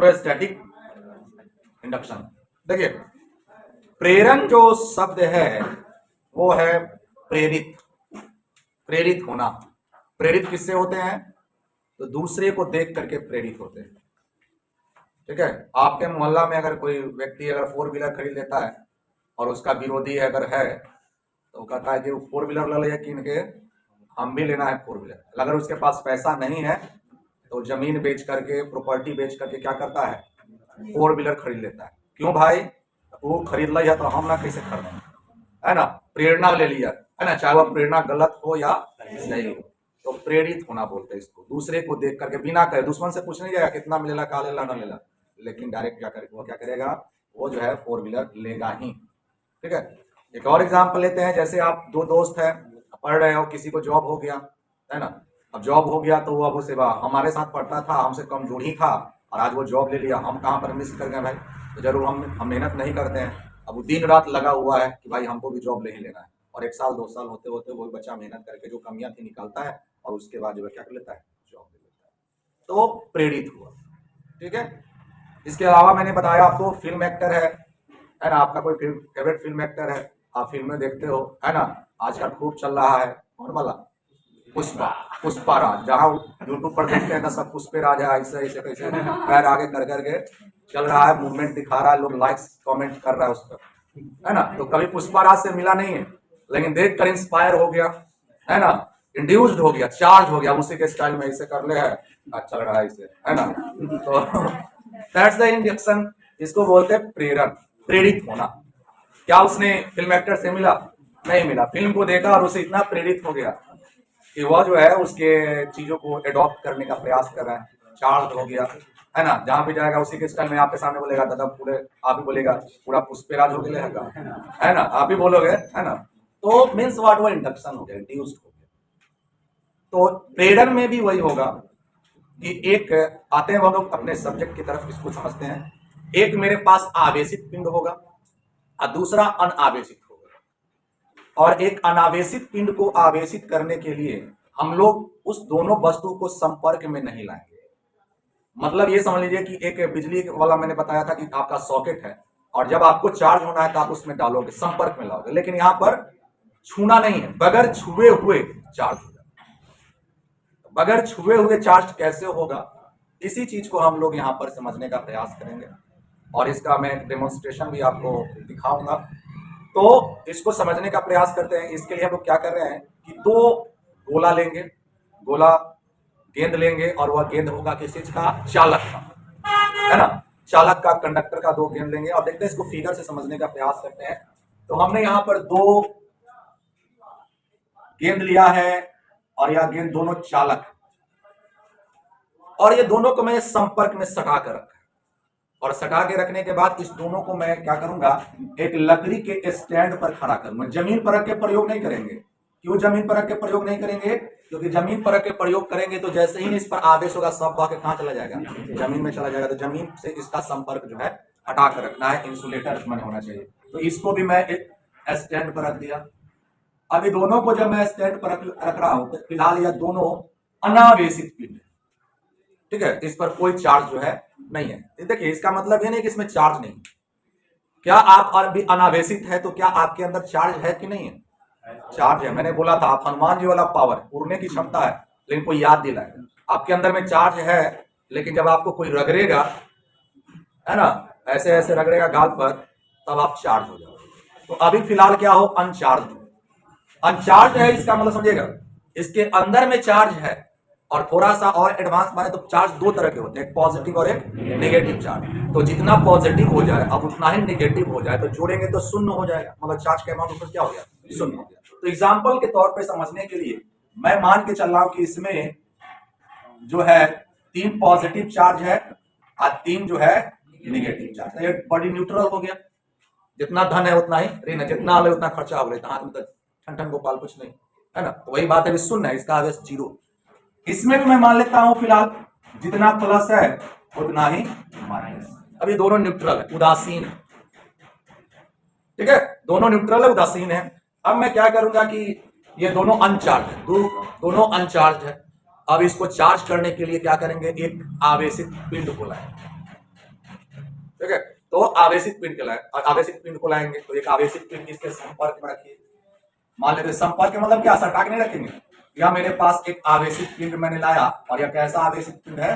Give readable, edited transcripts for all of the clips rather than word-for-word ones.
Electrostatic induction. देखिए, प्रेरण जो शब्द है वो है प्रेरित, प्रेरित होना। प्रेरित किससे होते हैं? तो दूसरे को देख करके प्रेरित होते हैं। ठीक है, आपके मोहल्ला में अगर कोई व्यक्ति अगर 4 व्हीलर खरीद लेता है और उसका विरोधी अगर है तो वो कहता है कि 4 व्हीलर ले लिया किन के, हम भी लेना है 4 व्हीलर। अगर उसके पास पैसा नहीं है तो जमीन बेच करके, प्रॉपर्टी बेच करके क्या करता है, 4 व्हीलर खरीद लेता है। क्यों भाई? वो खरीद लिया तो हम ना कैसे खरीदें, है ना? प्रेरणा ले लिया, है ना, चाहे वह प्रेरणा गलत हो या सही हो। तो प्रेरित होना बोलते हैं इसको, दूसरे को देख करके, बिना कहे, दुश्मन से पूछ नहीं जाएगा कितना मिलेगा, का लेला ना लेला, लेकिन डायरेक्ट क्या करेगा, वो क्या करेगा, वो जो है 4 व्हीलर लेगा ही। ठीक है, एक और एग्जाम्पल लेते हैं। जैसे आप 2 दोस्त हैं, पढ़ रहे हो, किसी को जॉब हो गया, है ना, अब जॉब हो गया तो वो अब उसे हमारे साथ पढ़ता था, हमसे कमजोर ही था और आज वो जॉब ले लिया, हम कहाँ पर मिस कर गए भाई? तो जरूर हम मेहनत नहीं करते हैं। अब वो दिन रात लगा हुआ है कि भाई हमको भी जॉब ले ही लेना है, और 1 साल 2 साल होते होते वो बच्चा मेहनत करके जो कमियां थी निकालता है और उसके बाद जो है क्या कर लेता है, जॉब ले लेता है। तो प्रेरित हुआ। ठीक है, इसके अलावा मैंने बताया आपको फिल्म एक्टर है ना, आपका कोई फेवरेट फिल्म एक्टर है, आप फिल्में देखते हो, है ना? आजकल खूब चल रहा है कौन वाला, पुष्पा, पुष्पा राज। जहाँ यूट्यूब पर देखते हैं ना सब पुष्पे राज है, ऐसे ऐसे कैसे पैर आगे कर करके चल रहा है, मूवमेंट दिखा रहा है, लोग लाइक्स कमेंट कर रहा है उस पर, है ना? तो कभी पुष्पा राज से मिला नहीं है, लेकिन देख कर इंस्पायर हो गया, है ना, इंड्यूस्ड हो गया, चार्ज हो गया, उसी के स्टाइल में ऐसे कर ले है, चल रहा है इसे, है ना? तो दैट्स द इंडक्शन, इसको बोलते हैं प्रेरण, प्रेरित होना। क्या उसने फिल्म एक्टर से मिला? नहीं मिला, फिल्म को देखा और उसे इतना प्रेरित हो गया कि वह जो है उसके चीजों को अडॉप्ट करने का प्रयास कर रहा है, चार्ज हो गया, है ना? जहां भी जाएगा उसी के स्टाइल में आपके सामने बोलेगा, दादा पूरे, आप ही बोलेगा पूरा पुष्पेराज हो गया, है ना, आप ही बोलोगे, है ना? तो मीन्स व्हाट, वो इंडक्शन हो गया, इंड्यूस्ड हो गया। तो प्रेरण में भी वही होगा कि एक आते हैं वो लोग अपने सब्जेक्ट की तरफ, इसको समझते हैं। एक मेरे पास आवेशित पिंड होगा और दूसरा अनावेशित होगा, और एक अनावेशित पिंड को आवेशित करने के लिए हम लोग उस दोनों वस्तु को संपर्क में नहीं लाएंगे। मतलब ये समझ लीजिए कि एक बिजली वाला मैंने बताया था कि आपका सॉकेट है, और जब आपको चार्ज होना है तो आप उसमें डालोगे, संपर्क में लाओगे, लेकिन यहां पर छूना नहीं है, बगैर छुए हुए चार्ज हो जाए। बगैर छुए हुए चार्ज कैसे होगा, इसी चीज को हम लोग यहां पर समझने का प्रयास करेंगे, और इसका मैं डेमोन्स्ट्रेशन भी आपको दिखाऊंगा। तो इसको समझने का प्रयास करते हैं। इसके लिए हम लोग क्या कर रहे हैं कि 2 गोला लेंगे, गोला गेंद लेंगे, और वह गेंद होगा किस चीज का, चालक का, है ना, चालक का, कंडक्टर का 2 गेंद लेंगे, और देखते हैं इसको फिगर से समझने का प्रयास करते हैं। तो हमने यहाँ पर 2 गेंद लिया है और यह गेंद दोनों चालक, और ये दोनों को मैं संपर्क में सटा कर रखा, और सटा के रखने के बाद इस दोनों को मैं क्या करूंगा, एक लकड़ी के स्टैंड पर खड़ा करूंगा। जमीन परख के प्रयोग नहीं करेंगे। क्यों जमीन परख के प्रयोग नहीं करेंगे? क्योंकि जमीन परख के प्रयोग करेंगे तो जैसे ही इस पर आवेश होगा सब बह के कहां चला जाएगा, जमीन में चला जाएगा। तो जमीन से इसका संपर्क जो है हटा कर रखना है, इंसुलेटर मन होना चाहिए। तो इसको भी मैं एक स्टैंड पर रख दिया। अभी दोनों को जब मैं स्टैंड पर रख रहा हूं तो फिलहाल यह दोनों अनावेशित पिंड, ठीक है, इस पर कोई चार्ज जो है नहीं है। देखिए, इसका मतलब ये नहीं कि इसमें चार्ज नहीं। क्या आप अभी अनावेशित है तो क्या आपके अंदर चार्ज है कि नहीं है? चार्ज है। मैंने बोला था आप हनुमान जी वाला पावर, उड़ने की क्षमता है, लेकिन कोई याद दिलाएगा, आपके अंदर में चार्ज है, लेकिन जब आपको कोई रगड़ेगा, है ना, ऐसे ऐसे रगड़ेगा गाल पर, तब आप चार्ज हो जाओगे। तो अभी फिलहाल क्या हो, अनचार्ज। अनचार्ज है, इसका मतलब समझिएगा, इसके अंदर में चार्ज है। और थोड़ा सा और एडवांस माने तो चार्ज 2 तरह के होते हैं, एक पॉजिटिव और एक नेगेटिव चार्ज। तो जितना पॉजिटिव हो जाए अब उतना ही नेगेटिव हो जाए, तो जोड़ेंगे तो शून्य हो जाएगा, मतलब चार्ज का अमाउंट ऊपर क्या हो गया, शून्य हो गया। तो एग्जाम्पल के तौर पे समझने के लिए मैं मान के चल रहा हूं कि इसमें जो है 3 पॉजिटिव चार्ज है और 3 जो है नेगेटिव चार्ज। ये बॉडी न्यूट्रल हो गया, जितना धन है उतना ही ऋण है, जितना आले उतना खर्चा हो रहा है, ठन ठन गोपाल कुछ नहीं, है ना। तो वही बात है, शून्य है, इसका आवेश 0। इसमें भी मैं मान लेता हूं फिलहाल जितना प्लस है उतना ही माइनस। अभी दोनों न्यूट्रल है, उदासीन है, ठीक है, दोनों न्यूट्रल है, उदासीन है। अब मैं क्या करूंगा कि ये दोनों अनचार्ज है, दोनों अनचार्ज है। अब इसको चार्ज करने के लिए क्या करेंगे, एक आवेशित पिंड को लाएंगे। ठीक है। तो आवेशित पिंड के लाए, और आवेशित पिंड को लाएंगे तो एक आवेशित पिंड इसके संपर्क में रखिए। मान लेते संपर्क के मतलब क्या, सटा के नहीं रखेंगे। या मेरे पास एक आवेशित पिंड मैंने लाया, और यह कैसा आवेशित पिंड है,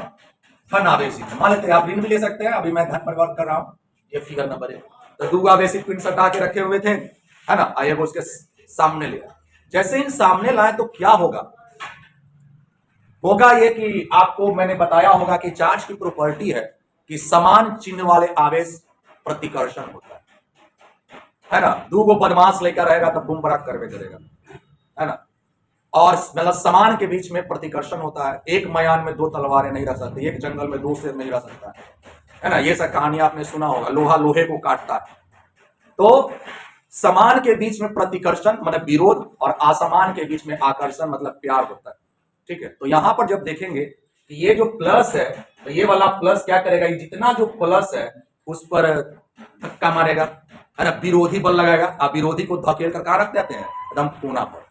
धन आवेशित। मान लेते हैं आप ऋण भी ले सकते हैं, अभी मैं धन पर वर्क कर रहा हूं, ये फिगर नंबर है। तो दो आवेशित पिंड सटा के रखे हुए थे, है ना। आइए वो उसके सामने लिया। जैसे इन सामने लाए तो क्या होगा, होगा ये कि आपको मैंने बताया होगा कि चार्ज की प्रॉपर्टी है कि समान चिन्ह वाले आवेश प्रतिकर्षण होता है ना। दो गो बदमाश लेकर रहेगा तो बूम बराक करवे करेगा, है ना। और मतलब समान के बीच में प्रतिकर्षण होता है। एक मयान में दो तलवारें नहीं रह सकती, एक जंगल में दो शेर नहीं रह सकता है ना। ये सब कहानी आपने सुना होगा, लोहा लोहे को काटता है। तो समान के बीच में प्रतिकर्षण मतलब विरोध, और असमान के बीच में आकर्षण मतलब प्यार होता है, ठीक है। तो यहां पर जब देखेंगे कि ये जो प्लस है, तो ये वाला प्लस क्या करेगा, ये जितना जो प्लस है उस पर धक्का मारेगा, है ना, विरोधी बल लगाएगा। आप विरोधी को धकेल कर कहां रख देते हैं, एकदम कोना पर,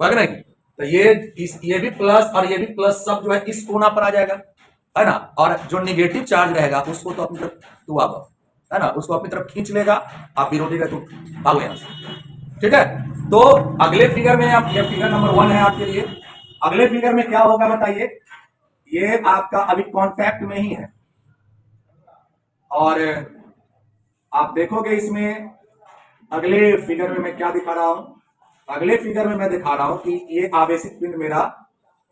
वह नहीं। तो ये भी प्लस और ये भी प्लस सब जो है इस कोना पर आ जाएगा, है ना। और जो निगेटिव चार्ज रहेगा उसको तो अपनी तरफ दुआ, है ना, उसको अपनी तरफ खींच लेगा। आप विरोधी का तो भागो यहां से, ठीक है। तो अगले फिगर में आप, ये फिगर नंबर 1 है आपके लिए। अगले फिगर में क्या होगा बताइए, ये आपका अभी कांटेक्ट में ही है, और आप देखोगे इसमें अगले फिगर में मैं क्या दिखा रहा हूं। अगले फिगर में मैं दिखा रहा हूं कि ये आवेशित पिंड मेरा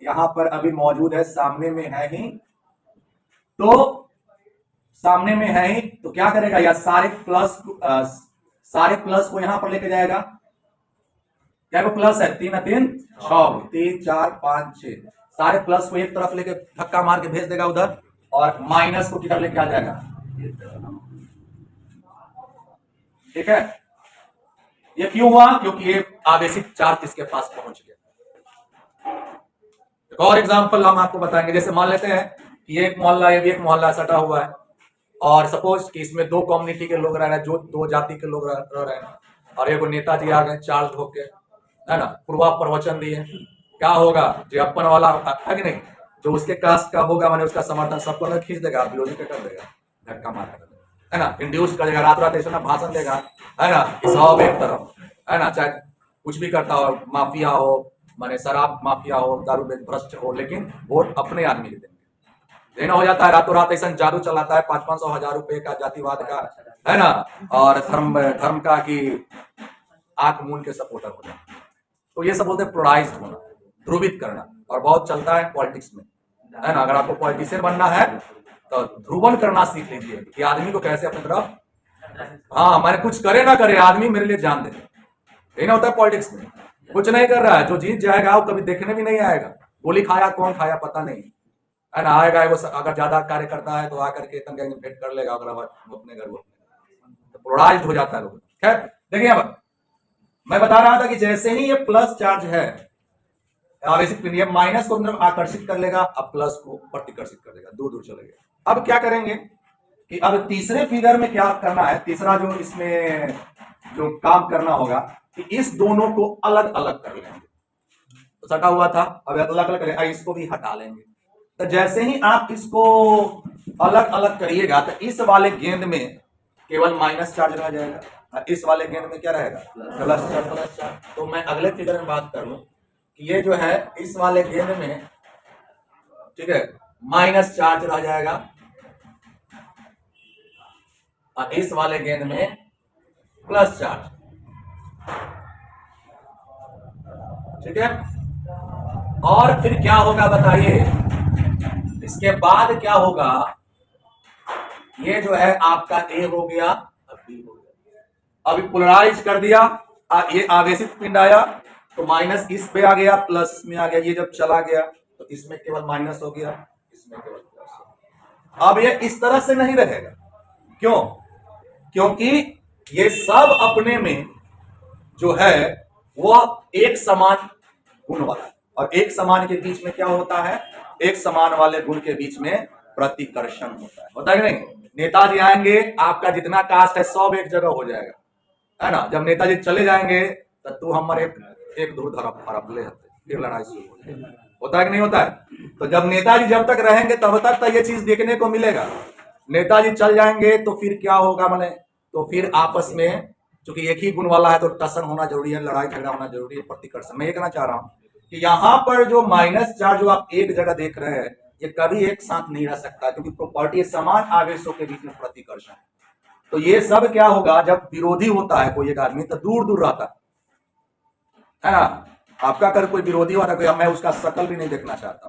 यहां पर अभी मौजूद है, सामने में है ही। तो सामने में है ही तो क्या करेगा, या सारे प्लस को यहां पर लेके जाएगा। क्या वो प्लस है, 3 3 6, 3 4 5 6, सारे प्लस को एक तरफ लेके धक्का मार के भेज देगा उधर, और माइनस को किधर लेके आ जाएगा, ठीक है। ये क्यों हुआ, क्योंकि ये आवेशित चार्ज इसके पास पहुंच गया। एक और एग्जांपल हम आपको बताएंगे। जैसे मान लेते हैं कि ये एक मोहल्ला, ये भी एक मोहल्ला सटा हुआ है, और सपोज कि इसमें दो कम्युनिटी के लोग रह रहे हैं, जो दो जाति के लोग रह रहे हैं, और एक नेताजी आ गए चार्ज होके, है ना, पूर्वा प्रवचन दिए। क्या होगा, जो अपन वाला है कि नहीं, जो उसके कास्ट का होगा मैंने उसका समर्थन सबको खींच देगा, विरोधी पे कर देगा, धक्का मार कर, है ना, इंड्यूस करेगा, रात रात ऐसा भाषण देगा, है ना, सब एक तरफ, है ना, चाहे कुछ भी करता हो, माफिया हो, माने शराब माफिया हो, दारू भ्रष्ट हो, लेकिन वोट अपने आदमी के देंगे। देना हो जाता है रातों रात, ऐसा जादू चलाता है 500-500 हजार रुपए का जातिवाद का, है ना, और धर्म का कि आंख मूंद के सपोर्टर हो जाए। तो ये सब बोलते हैं पोलराइज्ड होना, ध्रुवित करना, और बहुत चलता है पॉलिटिक्स में, है ना। अगर आपको पॉलिटिशियन बनना है तो ध्रुवन करना सीख लीजिए कि आदमी को कैसे अपनी तरफ, हाँ मैंने कुछ करे ना करे आदमी मेरे लिए जान दे। यही ना होता है पॉलिटिक्स में, कुछ नहीं कर रहा है, जो जीत जाएगा वो कभी देखने भी नहीं आएगा, गोली खाया कौन खाया पता नहीं, है ना। आएगा वो अगर ज्यादा कार्य करता है तो आकर के भेंट कर लेगा, अगर अपने घर वो तो पोलराइज्ड हो जाता है लोग। खैर देखिए, अब मैं बता रहा था कि जैसे ही ये प्लस चार्ज है आवेशित पिंड, ये माइनस को अंदर आकर्षित कर लेगा, अब प्लस को प्रतिकर्षित कर देगा, दूर दूर चलेगा। अब क्या करेंगे कि अब तीसरे फिगर में क्या करना है, तीसरा जो इसमें जो काम करना होगा कि इस दोनों को अलग अलग कर लेंगे। तो सटा हुआ था, अब अलग अलग करेंगे, इसको भी हटा लेंगे। तो जैसे ही आप इसको अलग अलग करिएगा तो इस वाले गेंद में केवल माइनस चार्ज रह जाएगा, और इस वाले गेंद में क्या रहेगा, प्लस चार्ज। तो मैं अगले फिगर में बात कर लूं कि ये जो है इस वाले गेंद में, ठीक है, माइनस चार्ज रह जाएगा, और इस वाले गेंद में प्लस चार्ज, ठीक है। और फिर क्या होगा बताइए, इसके बाद क्या होगा, ये जो है आपका ए हो गया, अब बी हो गया, अभी पोलराइज कर दिया। ये आवेशित पिंड आया तो माइनस इस पे आ गया, प्लस इसमें आ गया। ये जब चला गया तो इसमें केवल माइनस हो गया, इसमें केवल प्लस हो गया। अब ये इस तरह से नहीं रहेगा, क्यों, क्योंकि ये सब अपने में जो है वह एक समान गुण वाला है, और एक समान के बीच में क्या होता है, एक समान वाले गुण के बीच में प्रतिकर्षण होता है कि नहीं। नेताजी आएंगे, आपका जितना कास्ट है सब एक जगह हो जाएगा, है ना। जब नेताजी चले जाएंगे तो तू हमारे एक दूर धरप ले जाते, फिर लड़ाई शुरू होता है कि नहीं होता है। तो जब नेताजी जब तक रहेंगे तब तक तो ये चीज देखने को मिलेगा, नेताजी चल जाएंगे तो फिर क्या होगा, मैंने तो फिर आपस में, चूंकि एक ही गुण वाला है तो टसन होना जरूरी है, लड़ाई झगड़ा होना जरूरी है, प्रतिकर्षण। मैं ये कहना चाह रहा हूं कि यहाँ पर जो माइनस चार्ज जो आप एक जगह देख रहे हैं, ये कभी एक साथ नहीं रह सकता, क्योंकि प्रॉपर्टी समान आवेशों के बीच में प्रतिकर्षण। तो ये सब क्या होगा, जब विरोधी होता है कोई एक आदमी तो दूर दूर रहता है ना। आपका अगर कोई विरोधी होता है, मैं उसका शकल भी नहीं देखना चाहता,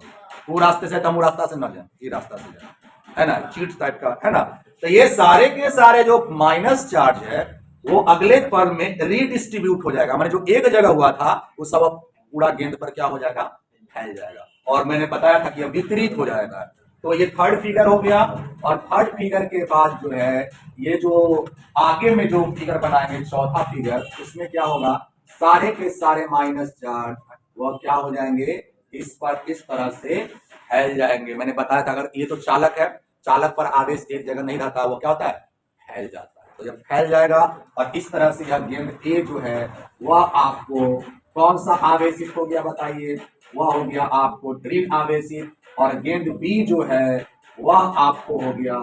वो रास्ते से वो रास्ता से न जाए, ये रास्ता से जाए, है ना, चीट टाइप का, है ना। तो ये सारे के सारे जो माइनस चार्ज है वो अगले पल में रीडिस्ट्रीब्यूट हो जाएगा, मैंने जो एक जगह हुआ था वो सब पूरा गेंद पर क्या हो जाएगा, फैल जाएगा। और मैंने बताया था कि विपरीत हो जाएगा। तो ये थर्ड फिगर हो गया। और थर्ड फिगर के बाद जो है, ये जो आगे में जो फिगर बनाएंगे चौथा फिगर, उसमें क्या होगा, सारे के सारे माइनस चार्ज वो क्या हो जाएंगे, इस पर इस तरह से फैल जाएंगे। मैंने बताया था अगर ये तो चालक है, चालक पर आवेश एक जगह नहीं रहता, वो क्या होता है, फैल जाता है। तो जब फैल जाएगा और इस तरह से यह गेंद ए जो है वह आपको कौन सा आवेशित हो गया बताइए, वह हो गया आपको ड्रिल आवेशित। और गेंद बी जो है वह आपको हो गया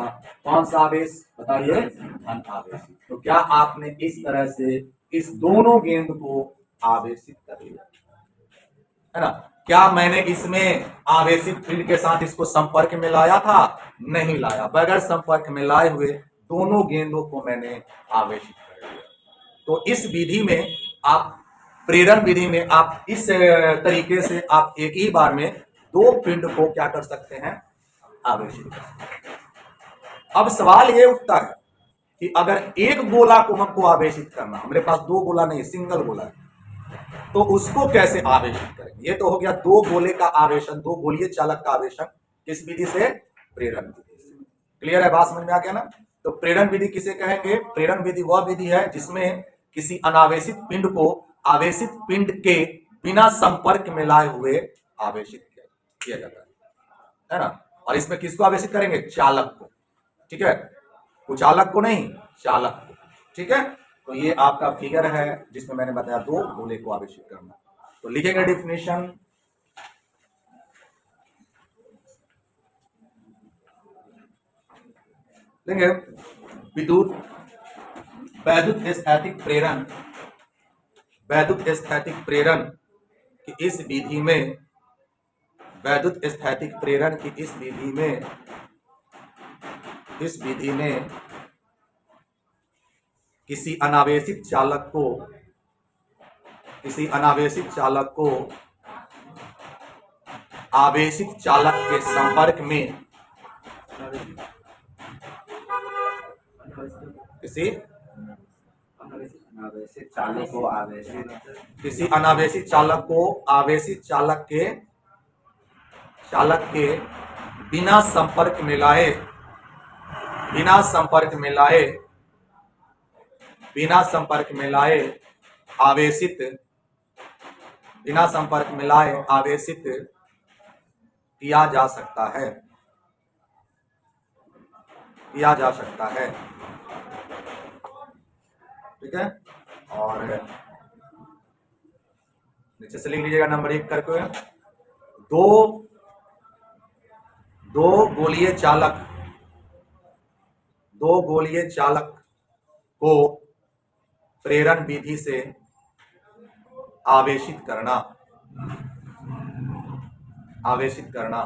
कौन सा आवेश बताइए, धन आवेशित। तो क्या आपने इस तरह से इस दोनों गेंद को आवेशित कर लिया, है ना। क्या मैंने इसमें आवेशित फील्ड के साथ इसको संपर्क में लाया था, नहीं लाया, बगैर संपर्क में लाए हुए दोनों गेंदों को मैंने आवेशित कर लिया। तो इस विधि में आप, प्रेरण विधि में आप इस तरीके से आप एक ही बार में दो पिंड को क्या कर सकते हैं, आवेशित कर सकते हैं। अब सवाल ये उठता है कि अगर एक गोला को हमको आवेशित करना, हमारे पास दो गोला नहीं, सिंगल गोला है, तो उसको कैसे आवेशित करेंगे। ये तो हो गया दो गोले का आवेशन, दो गोलीय चालक का आवेशन, किस विधि से, प्रेरण विधि से। क्लियर है, बात समझ में आ गया ना। तो प्रेरण विधि किसे कहेंगे, प्रेरण विधि वह विधि है जिसमें किसी अनावेशित पिंड को आवेशित पिंड के बिना संपर्क में लाए हुए आवेशित किया जाता है ना। और इसमें किसको आवेशित करेंगे, चालक को, ठीक है, कुचालक को नहीं, चालक को, ठीक है। तो ये आपका फिगर है जिसमें मैंने बताया दो गोले को आवेशित करना। तो लिखेंगे डिफिनेशन, लेंगे विद्युत वैद्युत स्थैतिक प्रेरण, वैद्युत स्थैतिक प्रेरण की इस विधि में, वैद्युत स्थैतिक प्रेरण की इस विधि में, इस विधि में किसी अनावेशित चालक को, किसी अनावेशित चालक को आवेशित चालक के संपर्क में, किसी अनावेशित चालक को आवेशित, किसी अनावेशित चालक को आवेशित चालक के बिना संपर्क में लाए, बिना संपर्क में लाए, बिना संपर्क में लाए आवेशित, बिना संपर्क में लाए आवेशित किया जा सकता है, किया जा सकता है, ठीक है। और नीचे से लिख लीजिएगा नंबर 1 करके, दो गोलीय चालक, दो गोलीय चालक को प्रेरण विधि से आवेशित करना, आवेशित करना।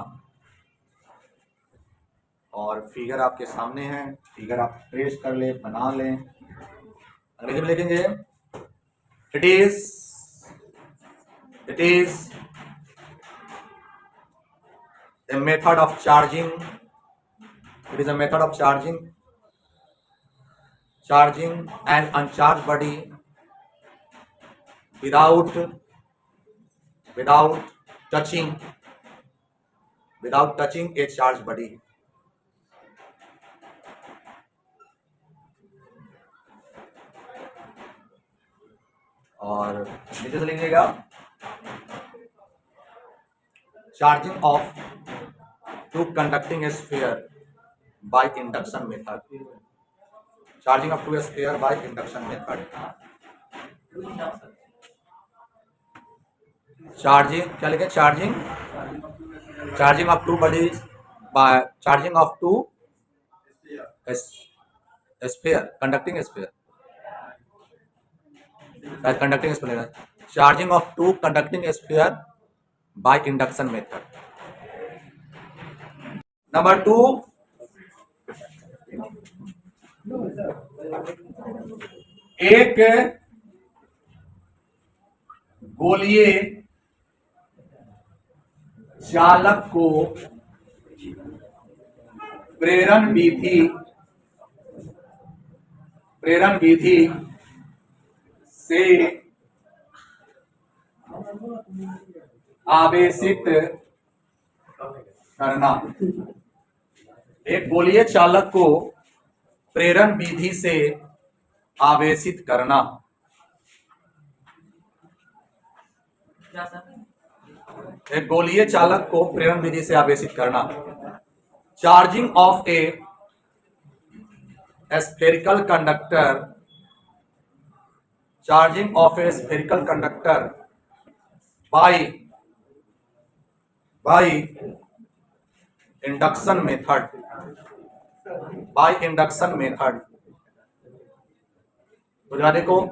और फिगर आपके सामने है, फिगर आप ट्रेस कर ले, बना लें। अंग्रेजी में लिखेंगे, it is a method of charging, it is a method of charging an uncharged body without touching a charged body. और नीचे से लिखिएगा, charging of to conducting a sphere by induction method, charging of two sphere by induction method, charging क्या लिखे, charging of two bodies by charging of two sphere, conducting sphere, conducting sphere, charging of two conducting sphere by induction method. Number 2, एक गोलीय चालक को प्रेरण विधि से आवेशित करना। एक गोलीय चालक को प्रेरण विधि से आवेशित करना। एक गोलीय चालक को प्रेरण विधि से आवेशित करना। Charging of A spherical conductor, charging of A spherical conductor by induction method, तो देखो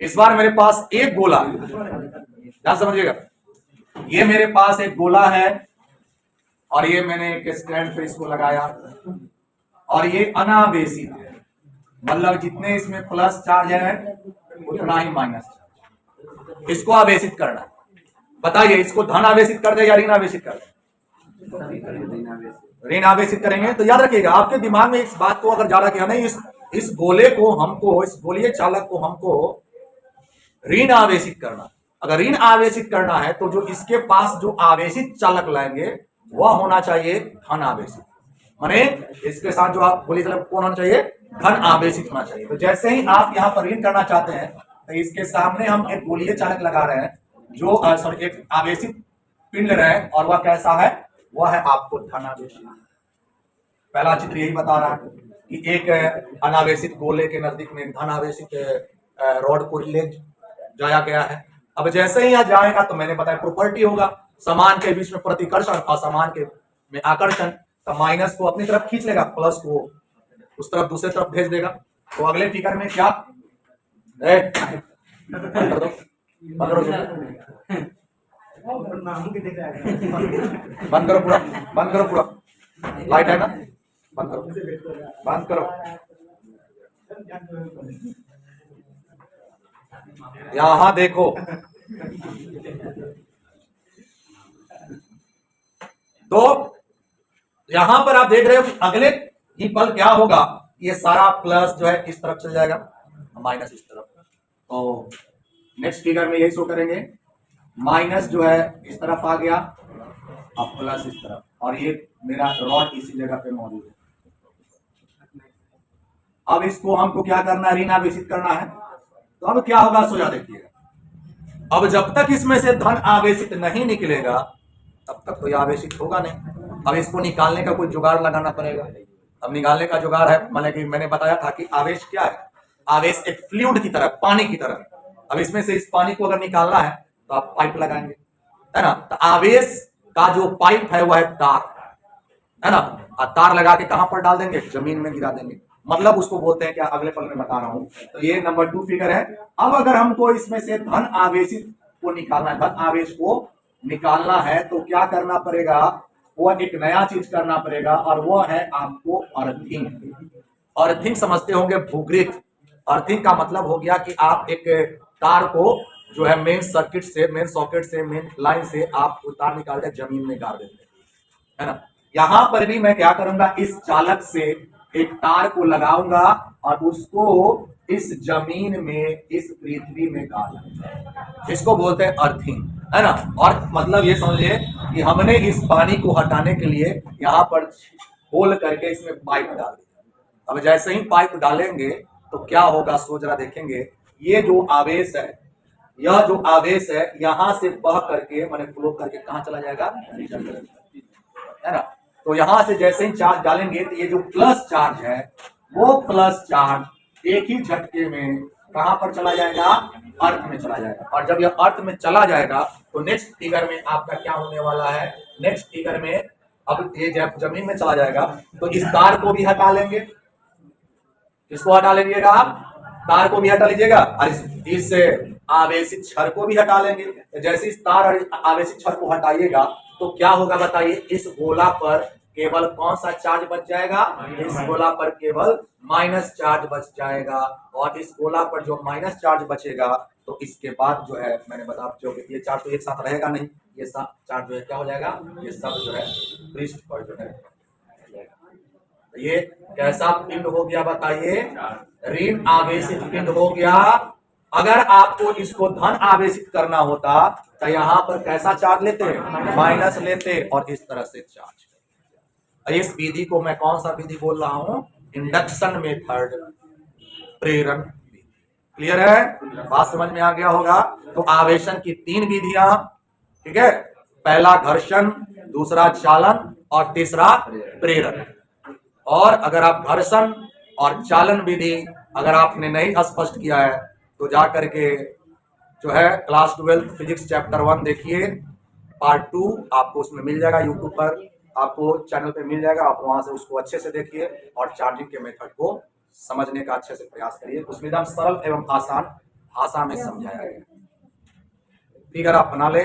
इस बार मेरे पास एक गोला, ध्यान समझिएगा, ये मेरे पास एक गोला है और ये मैंने एक स्टैंड पे इसको लगाया और ये अनावेशित है, मतलब जितने इसमें प्लस चार्ज है उतना ही माइनस चार्ज। इसको आवेशित करना, बताइए इसको धन आवेशित कर दे या ऋण आवेशित कर दे? ऋण आवेशित करेंगे। तो याद रखिएगा आपके दिमाग में इस बात को अगर ज्यादा किया नहीं, इस गोले को हमको, इस गोलीय चालक को हमको ऋण आवेशित करना। अगर ऋण आवेशित करना है तो जो इसके पास जो आवेशित चालक लाएंगे वह होना चाहिए धन आवेशित, माने इसके साथ जो आप गोलीय चालक कौन होना चाहिए? धन आवेशित होना चाहिए। तो जैसे ही आप यहाँ पर ऋण करना चाहते हैं तो इसके सामने हम एक गोलीय चालक लगा रहे हैं जो एक आवेशित पिंड रहे और वह कैसा है? वह है आपको धन आवेशित। पहला चित्र यही बता रहा है कि एक अनावेशित गोले के नजदीक में धन आवेशित रॉड को ले जाया गया है। अब जैसे ही यहाँ जाएगा तो मैंने बताया प्रॉपर्टी होगा, समान के बीच में प्रतिकर्षण और समान के में आकर्षण, तो माइनस को अपनी तरफ खींच लेगा, प्लस को उस तरफ दूसरी तरफ भेज देगा। तो अगले फिगर में क्या बंद करो पूरा, बंद करो पूरा, लाइट है ना, बंद करो, बंद करो। यहां देखो, तो यहां पर आप देख रहे हो कि अगले ही पल क्या होगा, ये सारा प्लस जो है इस तरफ चल जाएगा, माइनस इस तरफ। तो नेक्स्ट फिगर में यही शो करेंगे, माइनस जो है इस तरफ आ गया, अब प्लस इस तरफ, और ये मेरा रॉड इसी जगह पे मौजूद है। अब इसको हमको क्या करना है? ऋण आवेशित करना है। तो अब क्या होगा सोचा देखिएगा, अब जब तक इसमें से धन आवेशित नहीं निकलेगा तब तक तो ये आवेशित होगा नहीं। अब इसको निकालने का कोई जुगाड़ लगाना पड़ेगा। अब निकालने का जुगाड़ है, मतलब कि मैंने बताया था कि आवेश क्या है? आवेश एक फ्लूइड की तरह, पानी की तरह। अब इसमें से इस पानी को अगर निकालना है तो आप पाइप लगाएंगे, है ना। तो आवेश का जो पाइप है वह है तार, है ना। तार लगा के कहां पर डाल देंगे? जमीन में गिरा देंगे, मतलब उसको बोलते हैं क्या? अगले पल में बता रहा हूं। तो ये नंबर 2 फिगर है। अब अगर हमको इसमें से धन आवेशित को निकालना है, धन आवेश को निकालना है, तो क्या करना पड़ेगा? वो एक नया चीज करना पड़ेगा और वो है आपको अर्थिंग। अर्थिंग समझते होंगे, भूगृत। अर्थिंग का मतलब हो गया कि आप एक तार को जो है मेन सर्किट से, मेन सॉकेट से, मेन लाइन से आप तार निकाल के जमीन में गाड़ देते हैं, है ना। यहां पर भी मैं क्या करूंगा? इस चालक से एक तार को लगाऊंगा और उसको इस जमीन में, इस पृथ्वी में गाड़, इसको बोलते हैं अर्थिंग, है ना। और मतलब ये समझिए कि हमने इस पानी को हटाने के लिए यहाँ पर होल करके इसमें पाइप डाल दिया। अब जैसे ही पाइप डालेंगे तो क्या होगा? सो जरा देखेंगे, ये जो आवेश है, यह जो आवेश है यहां से बह करके, माने फ्लो करके कहां चला जाएगा? है ना। तो यहां से जैसे ही चार्ज डालेंगे तो ये जो प्लस चार्ज है वो प्लस चार्ज एक ही झटके में कहां पर चला जाएगा? अर्थ में चला जाएगा। और जब यह अर्थ में चला जाएगा तो नेक्स्ट फिगर में आपका क्या होने वाला है? नेक्स्ट फिगर में अब ये जब जमीन में चला जाएगा तो इस तार को भी हटा लेंगे। किसको हटा लीजिएगा आप? तार को भी हटा लीजिएगा और इस आवेशित छड़ को भी हटा लेंगे। जैसे इस तार और आवेशित छड़ को हटाइएगा तो क्या होगा बताइए? इस गोला पर केवल कौन सा चार्ज बच जाएगा? इस गोला पर केवल माइनस चार्ज बच जाएगा। और इस गोला पर जो माइनस चार्ज बचेगा तो इसके बाद जो है मैंने बताया जो ये चार्ज तो एक साथ रहेगा नहीं, ये चार्ज जो है क्या हो जाएगा? ये सब जो है पृष्ठ पर जो है ये कैसा पिंड हो गया बताइए? ऋण आवेशित पिंड हो गया। अगर आपको इसको धन आवेशित करना होता तो यहां पर कैसा चार्ज लेते? माइनस लेते और इस तरह से चार्ज। इस विधि को मैं कौन सा विधि बोल रहा हूं? इंडक्शन मेथड, प्रेरण विधि। क्लियर है? बात समझ में आ गया होगा। तो आवेशन की 3 विधियां, ठीक है? पहला घर्षण, दूसरा चालन और तीसरा प्रेरण। और अगर आप घर्षण और चालन विधि अगर आपने नहीं स्पष्ट किया है तो जा करके जो है क्लास 12 फिजिक्स चैप्टर 1 देखिए, पार्ट 2 आपको उसमें मिल जाएगा, यूट्यूब पर आपको चैनल पे मिल जाएगा। आप वहां से उसको अच्छे से देखिए और चार्जिंग के मेथड को समझने का अच्छे से प्रयास करिए। उसमें एकदम सरल एवं आसान भाषा में समझाया गया। फिगर आप बना ले।